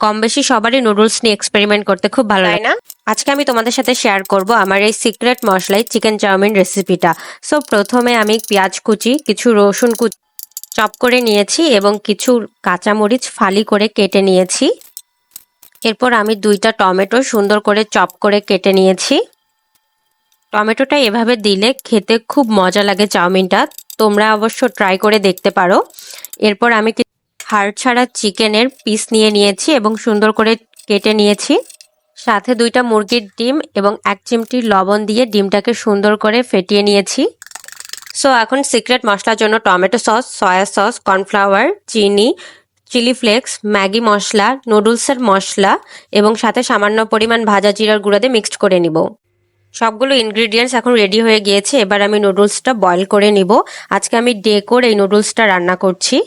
কম বেশি সবারই নুডলস নিয়ে এক্সপেরিমেন্ট করতে খুব ভালো লাগে, না? আজকে আমি তোমাদের সাথে শেয়ার করব আমার এই সিক্রেট মশলাই চিকেন চাউমিন রেসিপিটা। সো প্রথমে আমি পেঁয়াজ কুচি, কিছু রসুন কুচি চপ করে নিয়েছি এবং কিছু কাঁচামরিচ ফালি করে কেটে নিয়েছি। এরপর আমি 2টা টমেটো সুন্দর করে চপ করে কেটে নিয়েছি। টমেটোটা এভাবে দিলে খেতে খুব মজা লাগে চাউমিনটা, তোমরা অবশ্য ট্রাই করে দেখতে পারো। এরপর আমি হাড় ছাড়া চিকেনের পিস নিয়েছি এবং সুন্দর করে কেটে নিয়েছি। সাথে 2টা মুরগির ডিম এবং 1 চিমটি লবণ দিয়ে ডিমটাকে সুন্দর করে ফেটিয়ে নিয়েছি। সো এখন সিক্রেট মশলার জন্য tomato sauce, soya sauce, cornflour, চিনি, চিলি ফ্লেক্স, ম্যাগি মশলা, নুডলসের মশলা এবং সাথে সামান্য পরিমাণ ভাজা জিরার গুঁড়া দিয়ে মিক্সড করে নিব। সবগুলো ইনগ্রিডিয়েন্টস এখন রেডি হয়ে গিয়েছে। এবার আমি নুডলসটা বয়েল করে নিব। আজকে আমি ডেকোর এই নুডলসটা রান্না করছি।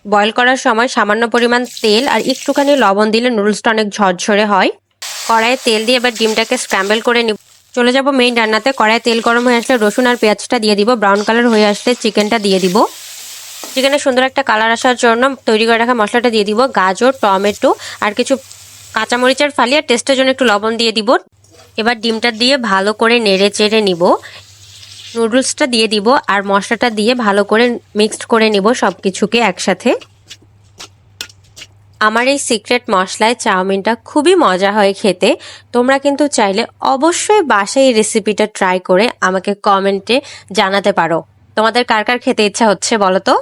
বয়েল করার সময় সামান্য পরিমাণ তেল আর একটুখানি লবণ দিলে নুডলসটা অনেক ঝরঝরে হয়। কড়াইয়ে তেল দিয়ে এবার ডিমটাকে স্ক্র্যাম্বল করে নিব। চলে যাব মেইন রান্নাতে। কড়াইয়ে তেল গরম হয়ে আসলে রসুন আর পেঁয়াজটা দিয়ে দিব। ব্রাউন কালার হয়ে আসলে চিকেনটা দিয়ে দিব। চিকেনের সুন্দর একটা কালার আসার জন্য তৈরি করে রাখা মশলাটা দিয়ে দিব। গাজর, টমেটো আর কিছু কাঁচামরিচের ফালি আর টেস্টের জন্য একটু লবণ দিয়ে দিব। এবার ডিমটা দিয়ে ভালো করে নেড়ে চেড়ে নিব। নুডলসটা দিয়ে দিব আর মশলাটা দিয়ে ভালো করে মিক্সড করে নিব সব কিছুকে একসাথে। আমার এই সিক্রেট মশলায় চাউমিনটা খুবই মজা হয় খেতে। তোমরা কিন্তু চাইলে অবশ্যই বাসায় এই রেসিপিটা ট্রাই করে আমাকে কমেন্টে জানাতে পারো তোমাদের কার কার খেতে ইচ্ছা হচ্ছে বলো তো।